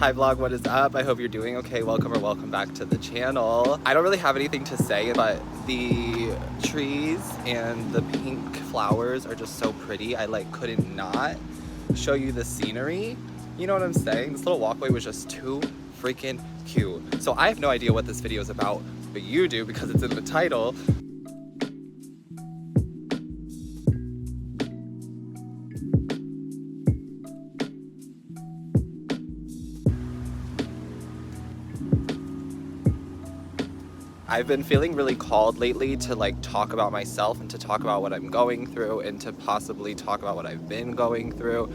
Hi vlog, what is up? I hope you're doing okay. Welcome or welcome back to the channel. I don't really have anything to say, but the trees and the pink flowers are just so pretty. I couldn't not show you the scenery. You know what I'm saying? This little walkway was just too freaking cute. So I have no idea what this video is about, but you do because it's in the title. I've been feeling really called lately to talk about myself and to talk about what I'm going through and to possibly talk about what I've been going through,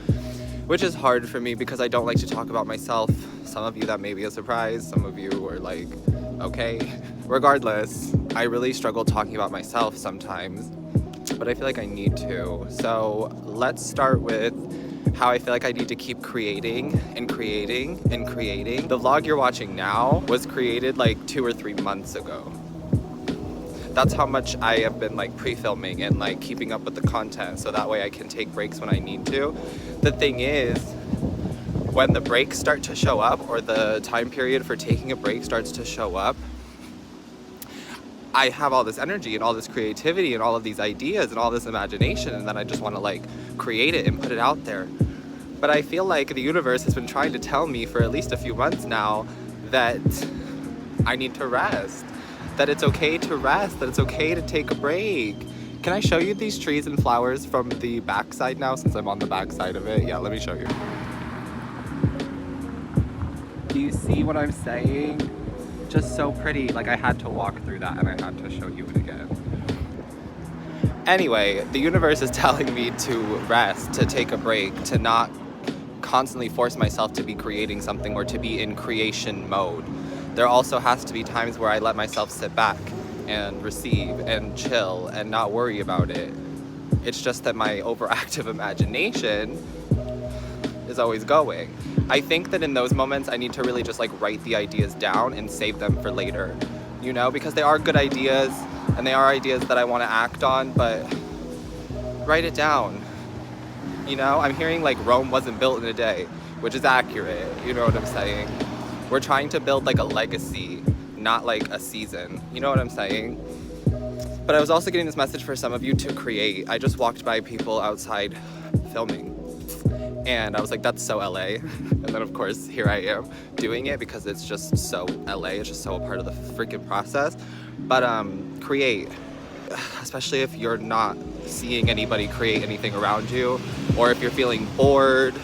which is hard for me because I don't like to talk about myself. Some of you, that may be a surprise. Some of you are like, okay. Regardless, I really struggle talking about myself sometimes, but I feel like I need to. So let's start with how I feel like I need to keep creating and creating and creating. The vlog you're watching now was created 2 or 3 months ago. That's how much I have been pre-filming and keeping up with the content, so that way I can take breaks when I need to. The thing is, when the breaks start to show up, or the time period for taking a break starts to show up, I have all this energy and all this creativity and all of these ideas and all this imagination, and then I just want to create it and put it out there. But I feel like the universe has been trying to tell me for at least a few months now that I need to rest, that it's okay to rest, that it's okay to take a break. Can I show you these trees and flowers from the backside now, since I'm on the backside of it? Yeah, let me show you. Do you see what I'm saying? Just so pretty. I had to walk through that and I had to show you it again. Anyway, the universe is telling me to rest, to take a break, to not constantly force myself to be creating something or to be in creation mode. There also has to be times where I let myself sit back and receive and chill and not worry about it. It's just that my overactive imagination is always going. I think that in those moments I need to really just write the ideas down and save them for later, you know, because they are good ideas and they are ideas that I want to act on, but write it down. You know, I'm hearing Rome wasn't built in a day, which is accurate, you know what I'm saying? We're trying to build a legacy, not a season, you know what I'm saying? But I was also getting this message for some of you to create. I just walked by people outside filming and I was like, that's so LA. And then of course here I am doing it because it's just so LA, it's just so a part of the freaking process. But create, especially if you're not seeing anybody create anything around you, or if you're feeling bored,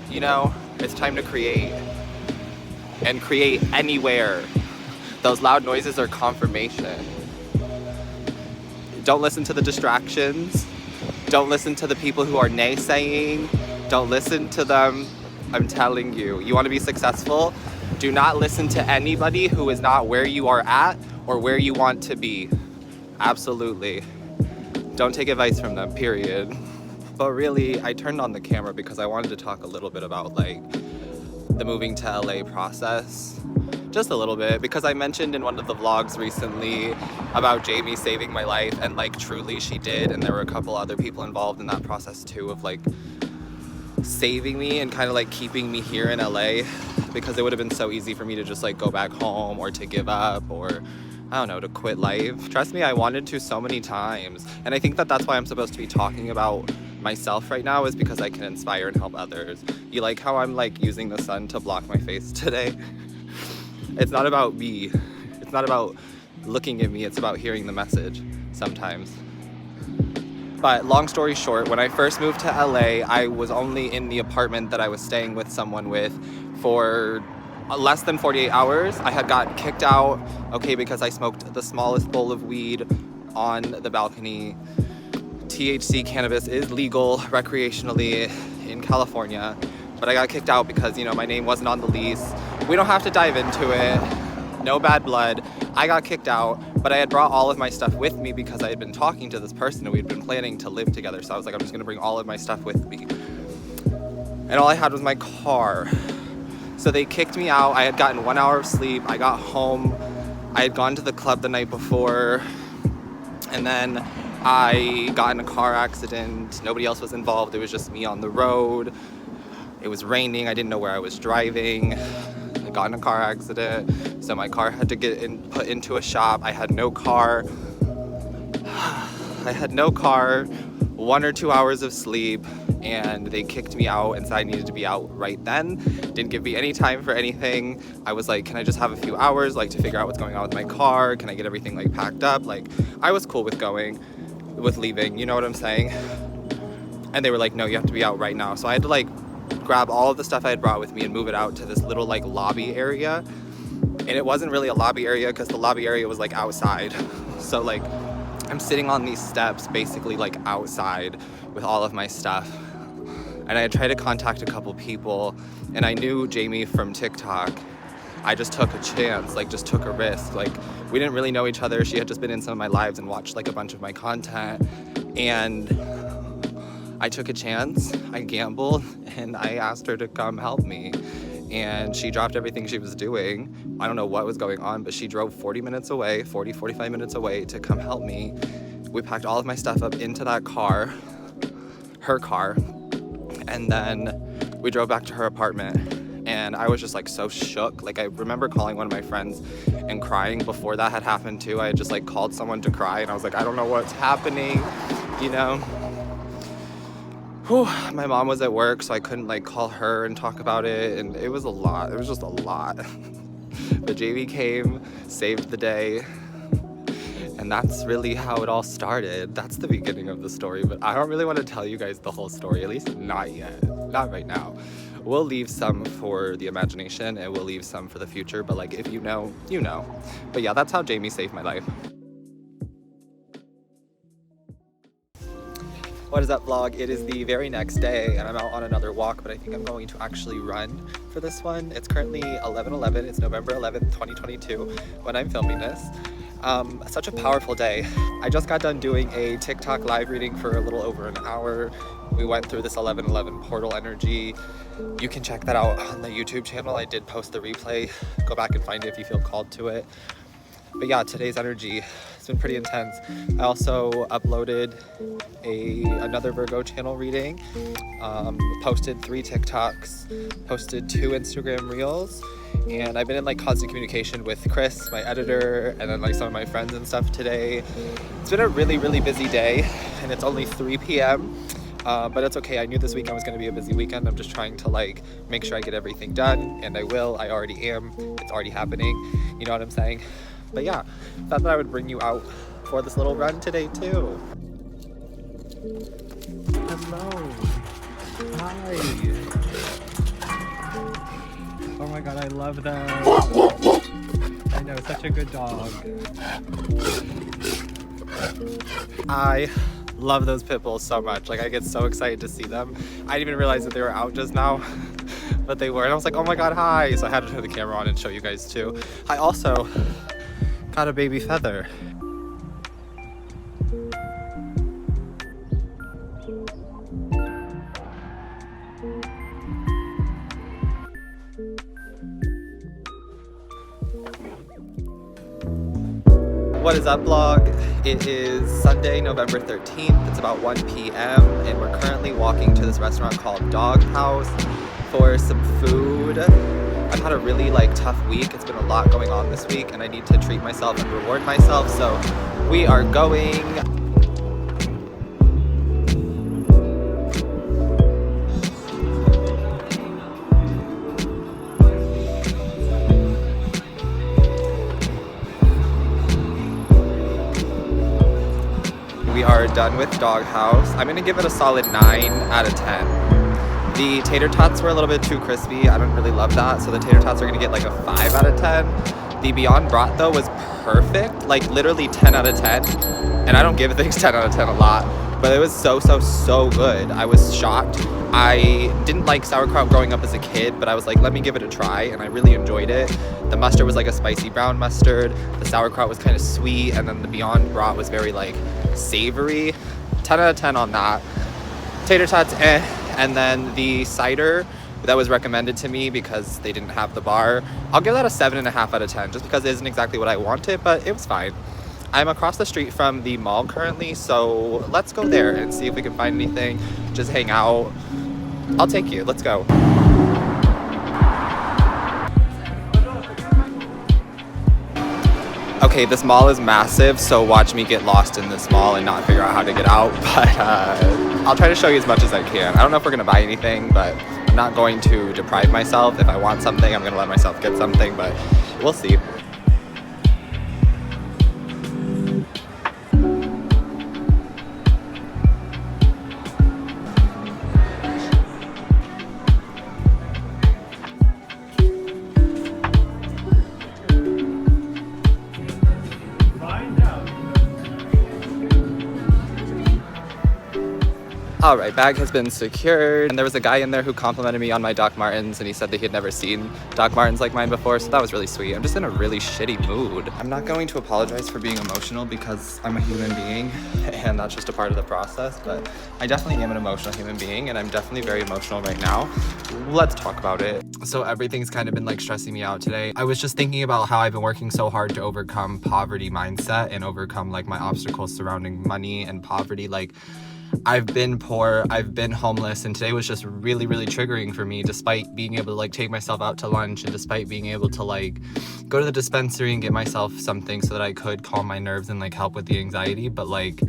you know, it's time to create. And create anywhere. Those loud noises are confirmation. Don't listen to the distractions. Don't listen to the people who are naysaying. Don't listen to them. I'm telling you, you want to be successful? Do not listen to anybody who is not where you are at or where you want to be. Absolutely. Don't take advice from them, period. But really, I turned on the camera because I wanted to talk a little bit about the moving to LA process. Just a little bit, because I mentioned in one of the vlogs recently about Jamie saving my life, and truly she did, and there were a couple other people involved in that process too, of saving me and kind of keeping me here in LA, because it would have been so easy for me to just go back home or to give up or I don't know, to quit life. Trust me, I wanted to so many times, and I think that that's why I'm supposed to be talking about myself right now, is because I can inspire and help others. You like how I'm using the sun to block my face today? It's not about me. It's not about looking at me. It's about hearing the message sometimes. But long story short, when I first moved to LA, I was only in the apartment that I was staying with someone with for less than 48 hours. I had gotten kicked out, okay, because I smoked the smallest bowl of weed on the balcony. THC cannabis is legal recreationally in California, but I got kicked out because, you know, my name wasn't on the lease. We don't have to dive into it. No bad blood. I got kicked out, but I had brought all of my stuff with me because I had been talking to this person and we had been planning to live together. So I was like, I'm just gonna bring all of my stuff with me. And all I had was my car. So they kicked me out. I had gotten 1 hour of sleep. I got home. I had gone to the club the night before, and then I got in a car accident. Nobody else was involved. It was just me on the road. It was raining. I didn't know where I was driving. I got in a car accident, so my car had to get put into a shop. I had no car. I had no car, 1 or 2 hours of sleep, and they kicked me out and said I needed to be out right then. Didn't give me any time for anything. I was like, can I just have a few hours, like, to figure out what's going on with my car? Can I get everything like packed up? Like, I was cool with leaving, you know what I'm saying? And they were like, no, you have to be out right now. So I had to like grab all of the stuff I had brought with me and move it out to this little like lobby area. And it wasn't really a lobby area because the lobby area was like outside. So like I'm sitting on these steps basically like outside with all of my stuff. And I tried to contact a couple people, and I knew Jamie from TikTok. I just took a chance, like just took a risk. Like we didn't really know each other. She had just been in some of my lives and watched like a bunch of my content. And I took a chance, I gambled, and I asked her to come help me. And she dropped everything she was doing. I don't know what was going on, but she drove 45 minutes away to come help me. We packed all of my stuff up into that car, her car, and then we drove back to her apartment. And I was just like so shook. Like I remember calling one of my friends and crying before that had happened too. I had just like called someone to cry, and I was like, I don't know what's happening, you know? Whew. My mom was at work, so I couldn't like call her and talk about it, and it was a lot. It was just a lot. But Jamie came, saved the day, and that's really how it all started. That's the beginning of the story, but I don't really want to tell you guys the whole story, at least not yet, not right now. We'll leave some for the imagination, and we'll leave some for the future, but like if you know, you know. But yeah, that's how Jamie saved my life. What is up, vlog? It is the very next day and I'm out on another walk, but I think I'm going to actually run for this one. It's currently 11:11. It's November 11th, 2022 when I'm filming this. Such a powerful day. I just got done doing a TikTok live reading for a little over an hour. We went through this 11:11 portal energy. You can check that out on the YouTube channel. I did post the replay. Go back and find it if you feel called to it. But yeah, today's energy, it's been pretty intense. I also uploaded another Virgo channel reading, posted 3 TikToks, posted 2 Instagram reels, and I've been in like constant communication with Chris, my editor, and then like some of my friends and stuff today. It's been a really, really busy day, and it's only 3 p.m. But it's okay. I knew this weekend was going to be a busy weekend. I'm just trying to like make sure I get everything done, and I will. I already am. It's already happening. You know what I'm saying? But yeah, thought that I would bring you out for this little run today too. Hello. Hi. Oh my god, I love them. I know, such a good dog. I love those pit bulls so much. Like I get so excited to see them. I didn't even realize that they were out just now, but they were. And I was like, oh my god, hi. So I had to turn the camera on and show you guys too. I also got a baby feather. What is up, vlog? It is Sunday, November 13th. It's about 1 p.m. and we're currently walking to this restaurant called Dog House for some food. I've had a really like tough week. It's been a lot going on this week and I need to treat myself and reward myself. So we are going. We are done with Dog House. I'm gonna give it a solid 9 out of 10. The tater tots were a little bit too crispy. I don't really love that, so the tater tots are gonna get like a 5 out of 10. The Beyond Brat though was perfect, like literally 10 out of 10. And I don't give things 10 out of 10 a lot, but it was so good. I was shocked. I didn't like sauerkraut growing up as a kid, but I was like, let me give it a try, and I really enjoyed it. The mustard was like a spicy brown mustard. The sauerkraut was kind of sweet, and then the Beyond Brat was very like savory. 10 out of 10 on that. Tater tots, eh. And then the cider that was recommended to me because they didn't have the bar, I'll give that a 7.5 out of 10 just because it isn't exactly what I wanted, but it was fine. I'm across the street from the mall currently, so let's go there and see if we can find anything, just hang out. I'll take you. Let's go. Okay, this mall is massive, so watch me get lost in this mall and not figure out how to get out, but I'll try to show you as much as I can. I don't know if we're gonna buy anything, but I'm not going to deprive myself. If I want something, I'm gonna let myself get something, but we'll see. All right, bag has been secured. And there was a guy in there who complimented me on my Doc Martens, and he said that he had never seen Doc Martens like mine before, so that was really sweet. I'm just in a really shitty mood. I'm not going to apologize for being emotional because I'm a human being and that's just a part of the process, but I definitely am an emotional human being and I'm definitely very emotional right now. Let's talk about it. So everything's kind of been like stressing me out today. I was just thinking about how I've been working so hard to overcome poverty mindset and overcome like my obstacles surrounding money and poverty. Like, I've been poor, I've been homeless, and today was just really, really triggering for me, despite being able to like take myself out to lunch and despite being able to like go to the dispensary and get myself something so that I could calm my nerves and like help with the anxiety. But like,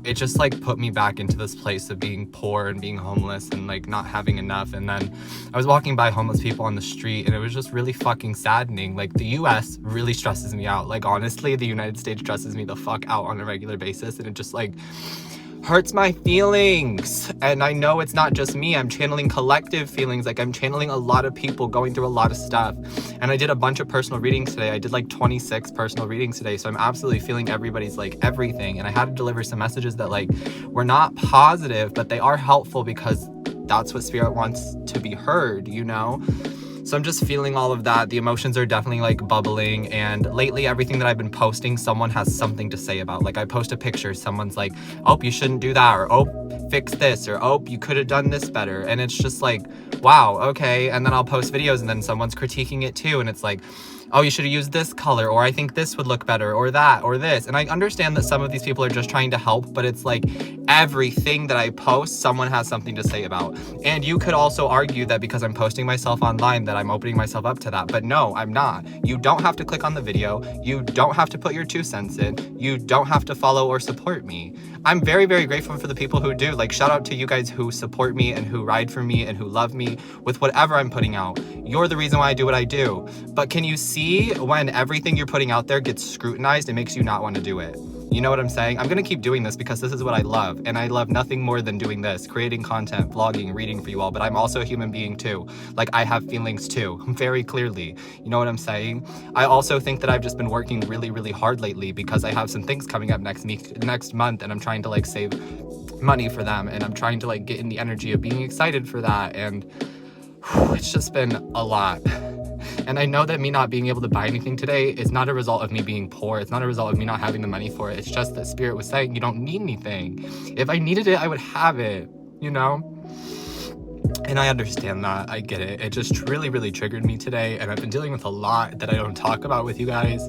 it just like put me back into this place of being poor and being homeless and like not having enough. And then I was walking by homeless people on the street and it was just really fucking saddening. Like, the US really stresses me out. Like, honestly, the United States stresses me the fuck out on a regular basis, and it just like hurts my feelings. And I know it's not just me. I'm channeling collective feelings. Like, I'm channeling a lot of people going through a lot of stuff. And I did a bunch of personal readings today. I did like 26 personal readings today. So I'm absolutely feeling everybody's like everything. And I had to deliver some messages that like were not positive, but they are helpful because that's what spirit wants to be heard, you know? So I'm just feeling all of that. The emotions are definitely like bubbling, and lately everything that I've been posting, someone has something to say about. Like, I post a picture, someone's like, oh, you shouldn't do that, or oh, fix this, or oh, you could have done this better. And it's just like, wow, okay. And then I'll post videos and then someone's critiquing it too, and it's like, oh, you should have used this color, or I think this would look better, or that, or this. And I understand that some of these people are just trying to help, but it's like everything that I post, someone has something to say about. And you could also argue that because I'm posting myself online that I'm opening myself up to that, but no, I'm not. You don't have to click on the video. You don't have to put your 2 cents in. You don't have to follow or support me. I'm very, very grateful for the people who do. Like, shout out to you guys who support me and who ride for me and who love me with whatever I'm putting out. You're the reason why I do what I do. But can you see when everything you're putting out there gets scrutinized, it makes you not want to do it? You know what I'm saying? I'm gonna keep doing this because this is what I love, and I love nothing more than doing this, creating content, vlogging, reading for you all. But I'm also a human being too. Like, I have feelings too, very clearly. You know what I'm saying? I also think that I've just been working really, really hard lately because I have some things coming up next month, and I'm trying to like save money for them, and I'm trying to like get in the energy of being excited for that, and it's just been a lot. And I know that me not being able to buy anything today is not a result of me being poor. It's not a result of me not having the money for it. It's just that spirit was saying, you don't need anything. If I needed it, I would have it, you know? And I understand that. I get it. It just really, really triggered me today. And I've been dealing with a lot that I don't talk about with you guys.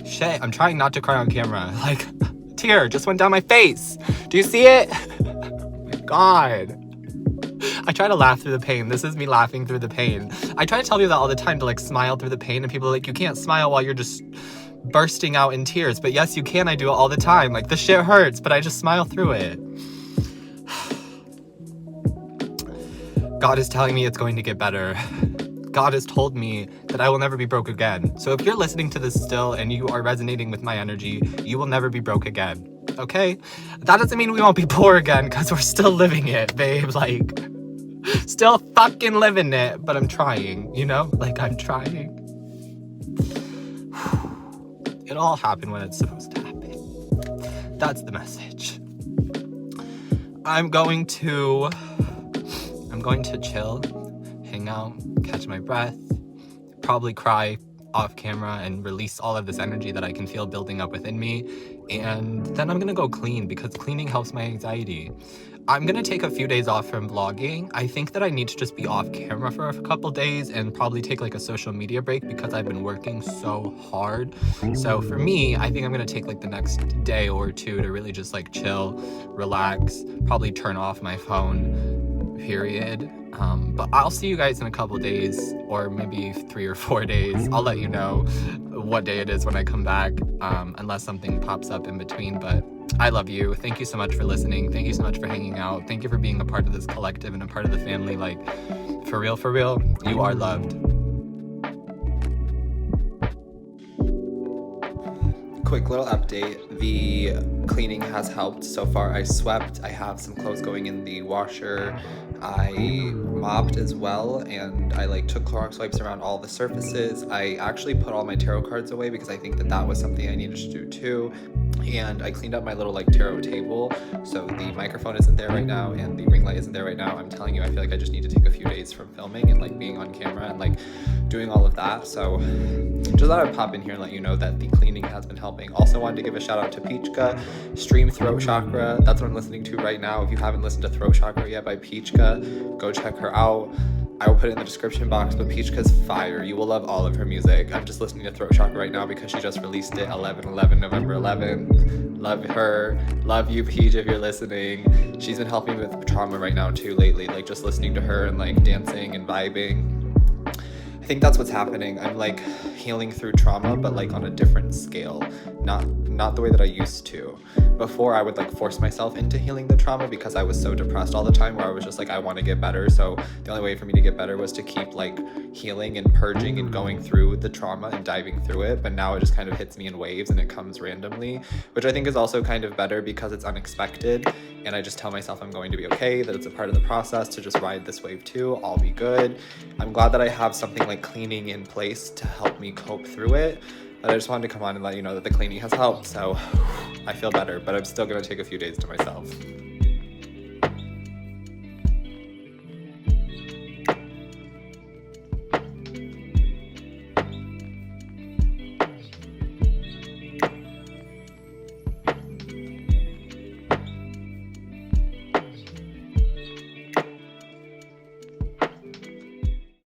Shit, I'm trying not to cry on camera. Like, a tear just went down my face. Do you see it? Oh my God. I try to laugh through the pain. This is me laughing through the pain. I try to tell you that all the time, to like smile through the pain, and people are like, you can't smile while you're just bursting out in tears. But yes, you can. I do it all the time. Like, the shit hurts, but I just smile through it. God is telling me it's going to get better. God has told me that I will never be broke again. So if you're listening to this still and you are resonating with my energy, you will never be broke again. Okay? That doesn't mean we won't be poor again, because we're still living it, babe. Like, still fucking living it, but I'm trying, you know? Like, I'm trying. It all happened when it's supposed to happen. That's the message. I'm going to chill, hang out, catch my breath, probably cry off camera and release all of this energy that I can feel building up within me. And then I'm gonna go clean, because cleaning helps my anxiety. I'm gonna take a few days off from vlogging. I think that I need to just be off camera for a couple days and probably take like a social media break, because I've been working so hard. So for me, I think I'm gonna take like the next day or two to really just like chill, relax, probably turn off my phone, period. But I'll see you guys in a couple days, or maybe 3 or 4 days. I'll let you know what day it is when I come back, unless something pops up in between. But I love you. Thank you so much for listening. Thank you so much for hanging out. Thank you for being a part of this collective and a part of the family. Like, for real, you are loved. Quick little update. The cleaning has helped so far. I swept. I have some clothes going in the washer. I mopped as well, and I took Clorox wipes around all the surfaces. I actually put all my tarot cards away because I think that was something I needed to do too. And I cleaned up my little tarot table, so the microphone isn't there right now and the ring light isn't there right now. I'm telling you, I feel like I just need to take a few days from filming and being on camera and doing all of that. So just thought I'd pop in here and let you know that the cleaning has been helping. Also wanted to give a shout out to Peachkka, stream Throat Chakra. That's what I'm listening to right now. If you haven't listened to Throat Chakra yet by Peachkka, go check her out. I will put it in the description box, but Peachkka's fire. You will love all of her music. I'm just listening to Throat Chakra right now because she just released it November 11th. Love her. Love you, Peach, if you're listening. She's been helping me with trauma right now too lately, just listening to her and dancing and vibing. I think that's what's happening. I'm healing through trauma, but on a different scale. Not the way that I used to. Before I would force myself into healing the trauma because I was so depressed all the time, where I was just I want to get better. So the only way for me to get better was to keep healing and purging and going through the trauma and diving through it. But now it just kind of hits me in waves and it comes randomly, which I think is also kind of better because it's unexpected. And I just tell myself I'm going to be okay, that it's a part of the process to just ride this wave too. I'll be good. I'm glad that I have something cleaning in place to help me cope through it. But I just wanted to come on and let you know that the cleaning has helped. So I feel better, but I'm still going to take a few days to myself.